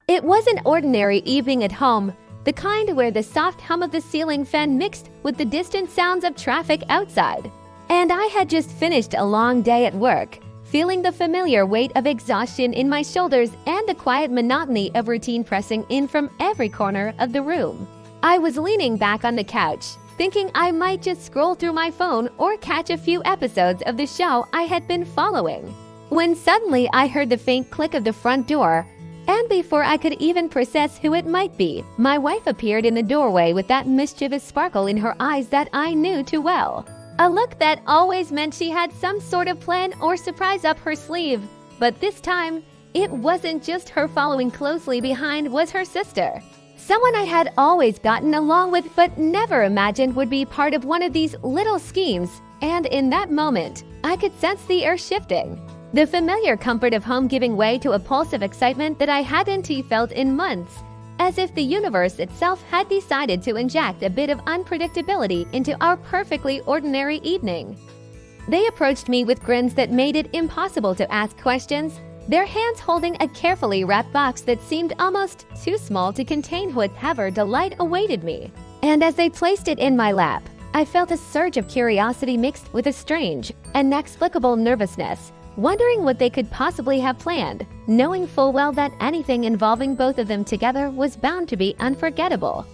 It was an ordinary evening at home, the kind where the soft hum of the ceiling fan mixed with the distant sounds of traffic outside. And I had just finished a long day at work, feeling the familiar weight of exhaustion in my shoulders and the quiet monotony of routine pressing in from every corner of the room. I was leaning back on the couch, thinking I might just scroll through my phone or catch a few episodes of the show I had been following, when suddenly I heard the faint click of the front door. And before I could even process who it might be, my wife appeared in the doorway with that mischievous sparkle in her eyes that I knew too well. A look that always meant she had some sort of plan or surprise up her sleeve. But this time, it wasn't just her. Following closely behind was her sister. Someone I had always gotten along with but never imagined would be part of one of these little schemes. And in that moment, I could sense the air shifting. The familiar comfort of home giving way to a pulse of excitement that I hadn't felt in months, as if the universe itself had decided to inject a bit of unpredictability into our perfectly ordinary evening. They approached me with grins that made it impossible to ask questions, their hands holding a carefully wrapped box that seemed almost too small to contain whatever delight awaited me. And as they placed it in my lap, I felt a surge of curiosity mixed with a strange, inexplicable nervousness, wondering what they could possibly have planned, knowing full well that anything involving both of them together was bound to be unforgettable.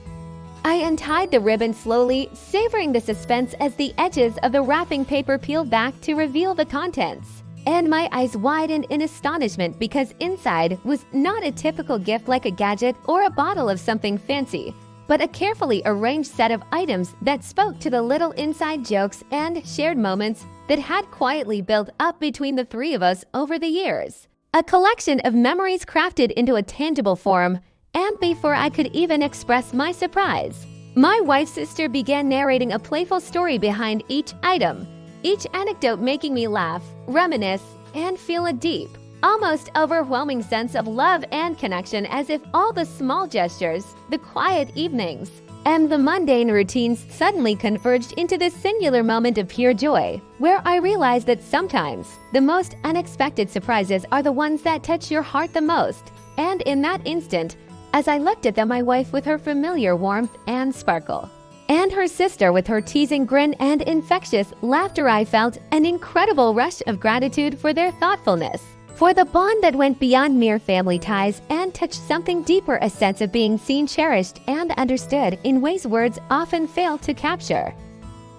I untied the ribbon slowly, savoring the suspense as the edges of the wrapping paper peeled back to reveal the contents. And my eyes widened in astonishment because inside was not a typical gift like a gadget or a bottle of something fancy, but a carefully arranged set of items that spoke to the little inside jokes and shared moments that had quietly built up between the three of us over the years. A collection of memories crafted into a tangible form, and before I could even express my surprise, my wife's sister began narrating a playful story behind each item, each anecdote making me laugh, reminisce, and feel a deep, almost overwhelming sense of love and connection, as if all the small gestures, the quiet evenings, and the mundane routines suddenly converged into this singular moment of pure joy, where I realized that sometimes the most unexpected surprises are the ones that touch your heart the most. And in that instant, as I looked at them, my wife with her familiar warmth and sparkle, and her sister with her teasing grin and infectious laughter, I felt an incredible rush of gratitude for their thoughtfulness, for the bond that went beyond mere family ties and touched something deeper, a sense of being seen, cherished, and understood in ways words often fail to capture.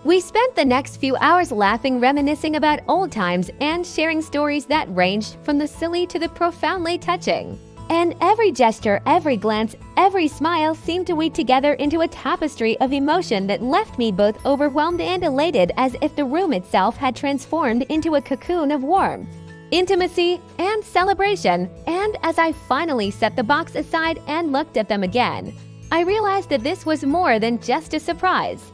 We spent the next few hours laughing, reminiscing about old times, and sharing stories that ranged from the silly to the profoundly touching. And every gesture, every glance, every smile seemed to weave together into a tapestry of emotion that left me both overwhelmed and elated, as if the room itself had transformed into a cocoon of warmth, intimacy, and celebration. And as I finally set the box aside and looked at them again, I realized that this was more than just a surprise.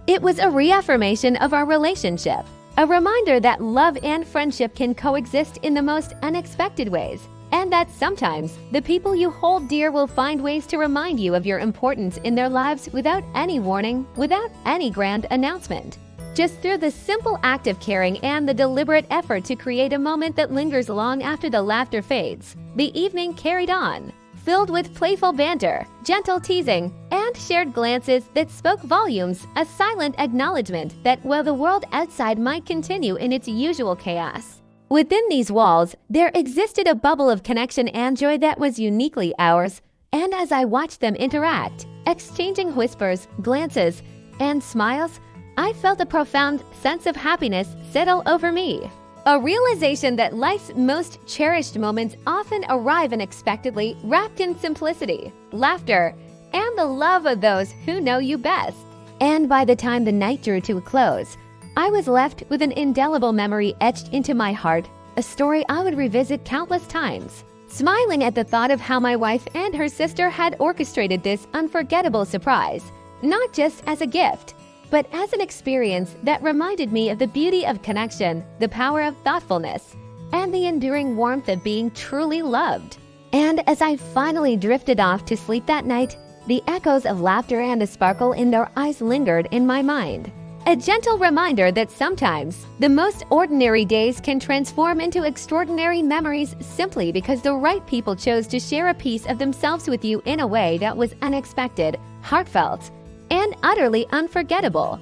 It was a reaffirmation of our relationship, a reminder that love and friendship can coexist in the most unexpected ways, and that sometimes the people you hold dear will find ways to remind you of your importance in their lives without any warning, without any grand announcement. Just through the simple act of caring and the deliberate effort to create a moment that lingers long after the laughter fades, the evening carried on, filled with playful banter, gentle teasing, and shared glances that spoke volumes, a silent acknowledgement that while the world outside might continue in its usual chaos, within these walls there existed a bubble of connection and joy that was uniquely ours. And as I watched them interact, exchanging whispers, glances, and smiles, I felt a profound sense of happiness settle over me. A realization that life's most cherished moments often arrive unexpectedly, wrapped in simplicity, laughter, and the love of those who know you best. And by the time the night drew to a close, I was left with an indelible memory etched into my heart, a story I would revisit countless times, smiling at the thought of how my wife and her sister had orchestrated this unforgettable surprise, not just as a gift, but as an experience that reminded me of the beauty of connection, the power of thoughtfulness, and the enduring warmth of being truly loved. And as I finally drifted off to sleep that night, the echoes of laughter and the sparkle in their eyes lingered in my mind, A gentle reminder that sometimes the most ordinary days can transform into extraordinary memories simply because the right people chose to share a piece of themselves with you in a way that was unexpected, heartfelt, and utterly unforgettable.